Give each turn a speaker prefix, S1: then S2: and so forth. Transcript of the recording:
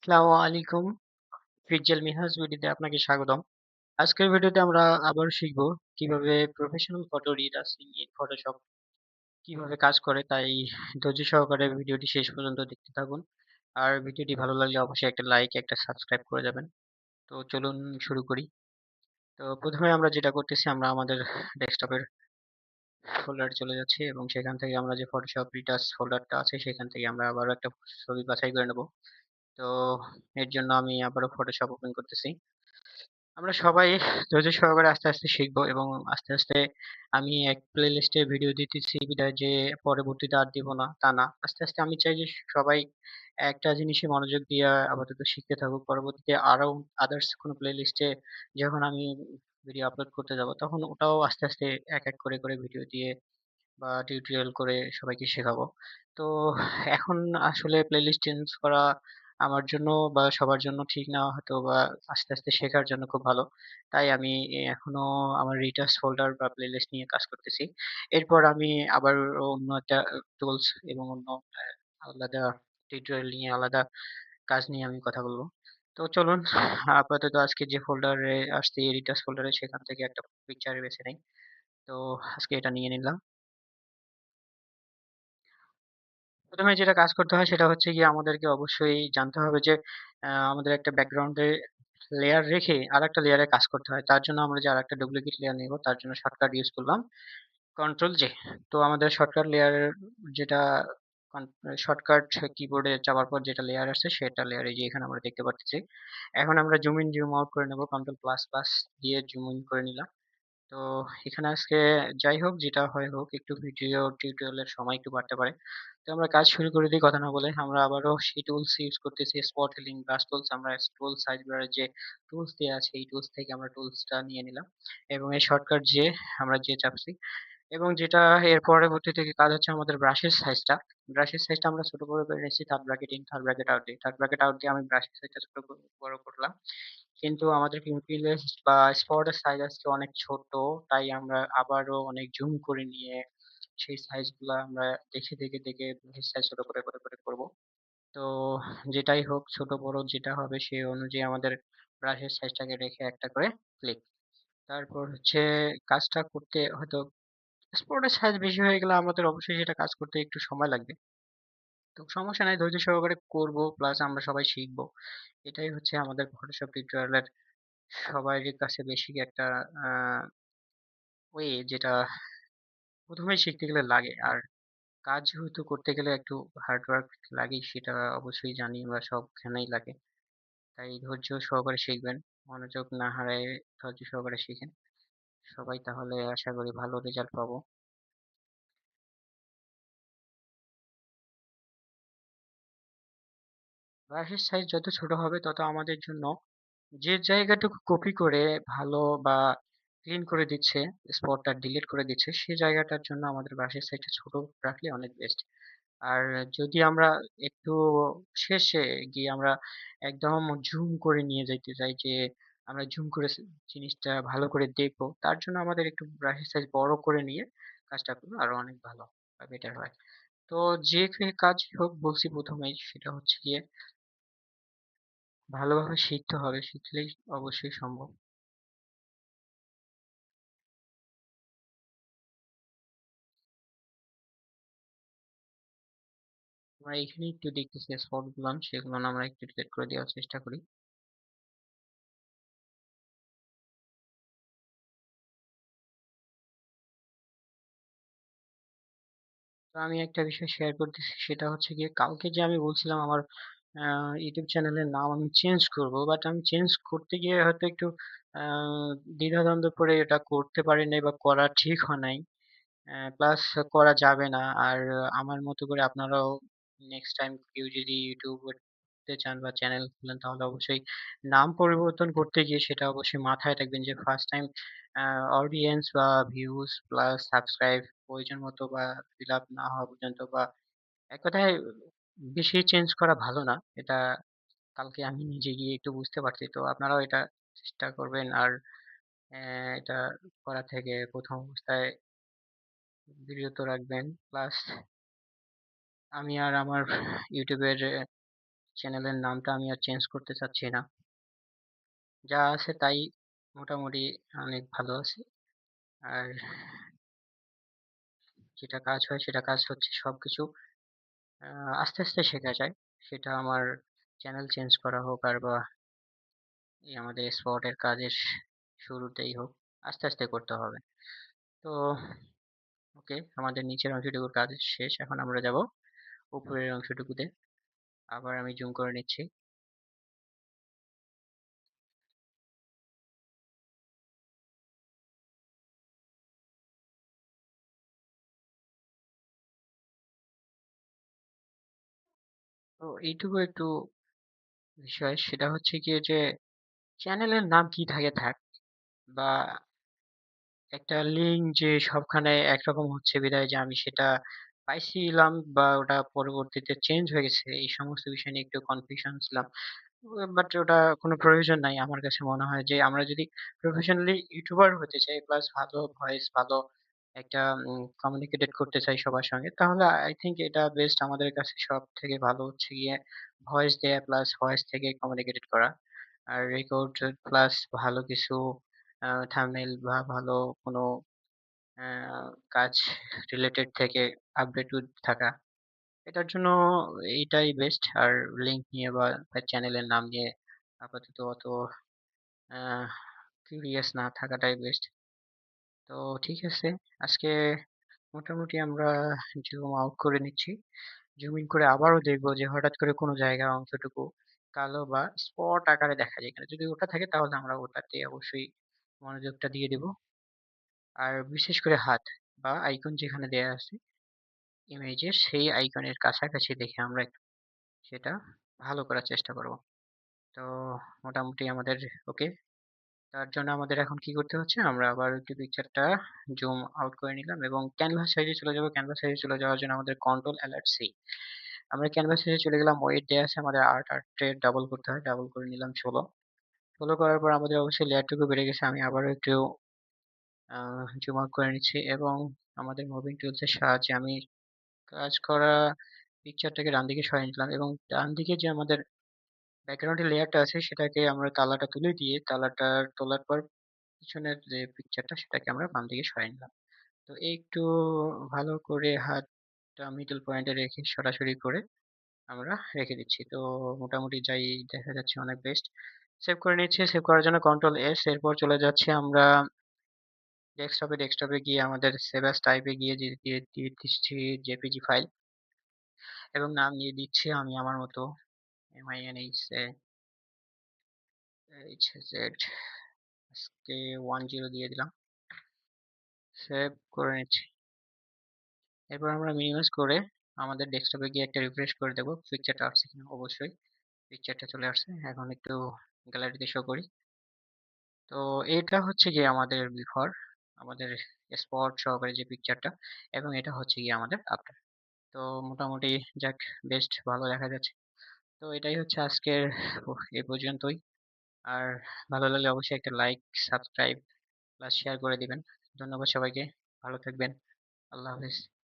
S1: আসসালামু আলাইকুম। ফিটজেল মিনহাজ ভিডিওতে আপনাকে স্বাগতম। আজকের ভিডিওতে আমরা আবার শিখব কিভাবে প্রফেশনাল ফটো রিটাস্কিং ইন ফটোশপ কিভাবে কাজ করে, তাই ধৈর্য সহকারে ভিডিওটি শেষ পর্যন্ত দেখতে থাকুন। আর ভিডিওটি ভালো লাগলে অবশ্যই একটা লাইক, একটা সাবস্ক্রাইব করে যাবেন। তো চলুন শুরু করি। তো প্রথমে আমরা যেটা করতেছি, আমরা আমাদের ডেস্কটপের ফোল্ডারে চলে যাচ্ছি এবং সেখান থেকে আমরা যে ফটোশপ রিটাচ ফোল্ডারটা আছে সেখান থেকে আমরা আবারও একটা ছবি বাছাই করে নেব। তো এর জন্য আমি আবারও ফটোশপ ওপেন করতেছি। আমরা সবাই ধৈর্য সহকারে আস্তে আস্তে শিখবো এবং আস্তে আস্তে আমি এক প্লে লিস্টে ভিডিও দিতেছি বিধায় যে পরবর্তীতে আর দিব না তা না। আস্তে আস্তে আমি চাই যে সবাই একটা জিনিসে মনোযোগ দিয়ে আপাতত শিখতে থাকুক। পরবর্তীতে আরো আদার্স কোনো প্লে লিস্টে যখন আমি ভিডিও আপলোড করতে যাব তখন ওটাও আস্তে আস্তে এক এক করে করে ভিডিও দিয়ে বা টিউটোরিয়াল করে সবাইকে শেখাবো। তো এখন আসলে প্লেলিস্ট চেঞ্জ করা আমার জন্য বা সবার জন্য ঠিক না, হয়তো বা আস্তে আস্তে শেখার জন্য খুব ভালো। তাই আমি এখনো আমার রিটার্স ফোল্ডার বা প্লেলিস্ট নিয়ে কাজ করতেছি। এরপর আমি আবার অন্য একটা টুলস এবং অন্য আলাদা টিউটোরিয়াল নিয়ে আলাদা কাজ নিয়ে আমি কথা বলবো। তো চলুন আপাতত আজকে যে ফোল্ডারে আসছি রিটার্স ফোল্ডারে, সেখান থেকে একটা পিকচার বেছে নেই। তো আজকে এটা নিয়ে নিলাম। প্রথমে যেটা কাজ করতে হয় সেটা হচ্ছে গিয়ে আমাদেরকে অবশ্যই জানতে হবে যে আমাদের একটা ব্যাকগ্রাউন্ডে লেয়ার রেখে আরেকটা লেয়ারে কাজ করতে হয়। তার জন্য আমরা যে আরেকটা ডুপ্লিকেট লেয়ার নিব, তার জন্য শর্টকাট ইউজ করলাম কন্ট্রোল জে। তো আমাদের শর্টকাট লেয়ার যেটা শর্টকাট কিবোর্ডে চাপার পর যেটা লেয়ার আসছে সেটা লেয়ারে যে এখানে আমরা দেখতে পাচ্ছি। এখন আমরা জুম ইন জুম আউট করে নেব, কন্ট্রোল প্লাস প্লাস দিয়ে জুম ইন করে নিলাম। তো এখানে আজকে যাই হোক যেটা হয় হোক, একটু ভিডিও টিউটোরিয়ালের সময় একটু বাড়তে পারে। তো আমরা কাজ শুরু করে দিই কথা না বলে। আমরা আবারও সেই টুলস ইউজ করতেছি, স্পট হিলিং ব্রাশ টুলস। আমরা টুল সাইজ বারের যে টুলস দেওয়া আছে এই টুলস থেকে আমরা টুলসটা নিয়ে নিলাম এবং এই শর্টকাট যে আমরা যে চাপছি এবং যেটা এর পরবর্তী থেকে কাজ হচ্ছে আমাদের ব্রাশের সাইজটা। ব্রাশের সাইজটা আমরা ছোট করে নিচ্ছি, third bracket in third bracket out দিয়ে, থার্ড ব্র্যাকেট আউট দিয়ে আমি ব্রাশের সাইজটা ছোট বড় করলাম। কিন্তু আমাদের পিম্পলের বা স্পটের সাইজ আজকে অনেক ছোট, তাই আমরা আবারও অনেক জুম করে নিয়ে সেই সাইজগুলা আমরা দেখে সাইজ ছোট করে করব। তো যেটাই হোক ছোট বড় যেটা হবে সেই অনুযায়ী আমাদের ব্রাশের সাইজটাকে রেখে একটা করে ক্লিক। তারপর হচ্ছে কাজটা করতে হয়তো স্পটের সাইজ বেশি হয়ে গেলে আমাদের অবশ্যই সেটা কাজ করতে একটু সময় লাগবে। তো সমস্যা নাই, ধৈর্য সহকারে করব প্লাস আমরা সবাই শিখবো। এটাই হচ্ছে আমাদের ফটোশপ টিউটোরিয়ালের সবারই কাছে বেসিক একটা আহ ওয়ে, যেটা প্রথমেই শিখতে গেলে লাগে। আর কাজ যেহেতু করতে গেলে একটু হার্ড ওয়ার্ক লাগে, সেটা অবশ্যই জানি বা সবখানেই লাগে। তাই ধৈর্য সহকারে শিখবেন, মনোযোগ না হারায় ধৈর্য সহকারে শিখেন সবাই, তাহলে আশা করি ভালো রেজাল্ট পাবো। ব্রাশের সাইজ যত ছোট হবে তত আমাদের জন্য যে জায়গাটুকু কপি করে ভালো বা ক্লিন করে দিচ্ছে, স্পটটা ডিলিট করে দিচ্ছে, সে জায়গাটার জন্য আমাদের ব্রাশের সাইজটা ছোট রাখলে অনেক বেস্ট। আর যদি আমরা একটু শেষে গিয়ে আমরা একদম জুম করে নিয়ে যাইতে চাই যে আমরা জুম করে জিনিসটা ভালো করে দেখবো, তার জন্য আমাদের একটু ব্রাশের সাইজ বড় করে নিয়ে কাজটা করলে আরো অনেক ভালো বা বেটার হয়। তো যে কাজ হোক বলছি প্রথমেই, সেটা হচ্ছে গিয়ে ভালোভাবে শিখতে হবে, শিখলেই অবশ্যই সম্ভব। আমরা এখানে একটু দেখতেছি স্পট গুলো, সেগুলো আমরা একটু ডিলিট করে দেওয়ার চেষ্টা করি। তো আমি একটা বিষয় শেয়ার করতেছি, সেটা হচ্ছে গিয়ে কালকে যে আমি বলছিলাম আমার ইউটিউব চ্যানেলের নাম আমি চেঞ্জ করব, বাট আমি চেঞ্জ করতে গিয়ে হয়তো একটু আহ, দ্বিধাদ্বন্দ্ব করে এটা করতে পারি নাই বা করা ঠিক হয় নাই, প্লাস করা যাবে না। আর আমার মতো করে আপনারাও নেক্সট টাইম কেউ যদি ইউটিউব করতে চান বা চ্যানেল খুলেন, তাহলে অবশ্যই নাম পরিবর্তন করতে গিয়ে সেটা অবশ্যই মাথায় রাখবেন যে ফার্স্ট টাইম অডিয়েন্স বা ভিউজ প্লাস সাবস্ক্রাইব প্রয়োজন মতো বা ফিল আপ না হওয়া পর্যন্ত বা এক কথায় বেশি চেঞ্জ করা ভালো না। এটা কালকে আমি নিজে গিয়ে একটু বুঝতে পারছি। তো আপনারাও এটা চেষ্টা করবেন আর এটা করা থেকে প্রথম অবস্থায় বিরত রাখবেন। প্লাস আমি আর আমার ইউটিউবের চ্যানেলের নামটা আমি আর চেঞ্জ করতে চাচ্ছি না। যা আছে তাই মোটামুটি অনেক ভালো আছে। আর যেটা কাজ হয় সেটা কাজ হচ্ছে সবকিছু আস্তে, আস্তে শেখা যায়। সেটা আমার চ্যানেল চেঞ্জ করা হোক আর বা এই আমাদের স্পটের কাজের শুরুতেই হোক, আস্তে, আস্তে করতে হবে। তো ওকে, আমাদের নিচের অংশটুকুর কাজ শেষ। এখন আমরা যাব উপরের অংশটুকুতে। আবার আমি জুম করে নিচ্ছি। তো এইটুকু একটু বিষয়, সেটা হচ্ছে গিয়ে যে চ্যানেলের নাম কি থাকে থাক, বা একটা লিঙ্ক যে সবখানে একরকম হচ্ছে বিধায় যে আমি সেটা পাইছিলাম বা ওটা পরবর্তীতে চেঞ্জ হয়ে গেছে, এই সমস্ত বিষয় নিয়ে একটু কনফিউশন ছিলাম। বাট ওটা কোনো প্রয়োজন নাই। আমার কাছে মনে হয় যে আমরা যদি প্রফেশনালি ইউটিউবার হতে চাই, প্লাস ভালো ভয়েস, ভালো একটা কমিউনিকেটেড করতে চাই সবার সঙ্গে, তাহলে আই থিংক এটা বেস্ট। আমাদের কাছে সব থেকে ভালো হচ্ছে গিয়ে ভয়েস দেয়া, প্লাস ভয়েস থেকে কমিউনিকেটেড করা। আর রেকর্ড প্লাস ভালো কিছু থাম্বনেইল বা ভালো কোনো কাজ রিলেটেড থেকে আপডেট থাকা। এটার জন্য এইটাই বেস্ট। আর লিঙ্ক নিয়ে বা চ্যানেলের নাম নিয়ে আপাতত অত কিউরিয়াস না থাকাটাই বেস্ট। তো ঠিক আছে, আজকে মোটামুটি আমরা জুম আউট করে নিচ্ছি। জুম ইন করে আবারও দেখবো যে হঠাৎ করে কোনো জায়গার অংশটুকু কালো বা স্পট আকারে দেখা যায় কিনা। যদি ওটা থাকে তাহলে আমরা ওটাতে অবশ্যই মনোযোগটা দিয়ে দিব। আর বিশেষ করে হাত বা আইকন যেখানে দেয়া আছে ইমেজের, সেই আইকনের কাছাকাছি দেখে আমরা সেটা ভালো করার চেষ্টা করব। তো মোটামুটি আমাদের ওকে। তার জন্য আমাদের এখন কি করতে হচ্ছে, আমরা আবার একটু পিকচারটা জুম আউট করে নিলাম এবং ক্যানভাস সাইজে চলে যাব। ক্যানভাস সাইজে চলে যাওয়ার জন্য আমাদের কন্ট্রোল অ্যালার্ট সি। আমরা ক্যানভাস সাইজে চলে গেলাম, ওয়েট দেয়া আছে আমাদের 8 এর ডাবল করতে হয়, ডাবল করে নিলাম 16। 16 করার পর আমাদের অবশ্যই লেয়ারটুকু বেড়ে গেছে, আমি আবারও একটু জুম আউট করে নিচ্ছি এবং আমাদের মুভিং টুলস এর সাহায্যে আমি কাজ করা পিকচারটাকে ডান দিকে সরিয়ে নিলাম এবং ডান দিকে যে আমাদের ব্যাকগ্রাউন্ডের লেয়ারটা আছে সেটাকে আমরা কালারটা তুলে দিয়ে, কালারটা তোলার পর পিছনের যে পিকচারটা সেটাকে আমরা বাম দিকে সরাই নিলাম। তো একটু ভালো করে হাতটা মিডল পয়েন্টে রেখে সরাসরি করে আমরা রেখে দিচ্ছি। তো মোটামুটি যাই দেখা যাচ্ছে অনেক বেস্ট। সেভ করে নিচ্ছি। সেভ করার জন্য কন্ট্রোল এস। এরপর চলে যাচ্ছি আমরা ডেস্কটপে। ডেস্কটপে গিয়ে আমাদের সেভ অ্যাজ টাইপে গিয়ে দিয়ে দিচ্ছি জেপিজি ফাইল এবং নাম দিয়ে দিচ্ছি আমি আমার মতো MINHZ আজকে 10 দিয়ে দিলাম। সেভ করে নিচ্ছি। এরপর আমরা মিনিমাইজ করে আমাদের ডেস্কটপে গিয়ে একটা রিফ্রেশ করে দেবো পিকচারটা আসছে কিনা। অবশ্যই পিকচারটা চলে আসছে। এখন একটু গ্যালারিতে শো করি। তো এটা হচ্ছে গিয়ে আমাদের বিফোর, আমাদের স্পট সহকারে যে পিকচারটা, এবং এটা হচ্ছে গিয়ে আমাদের আফটার। তো মোটামুটি যাক, বেস্ট ভালো দেখা যাচ্ছে। তো এটাই হচ্ছে আজকের এ পর্যন্তই। আর ভালো লাগলে অবশ্যই একটা লাইক, সাবস্ক্রাইব প্লাস শেয়ার করে দিবেন। ধন্যবাদ সবাইকে। ভালো থাকবেন। আল্লাহ হাফেজ।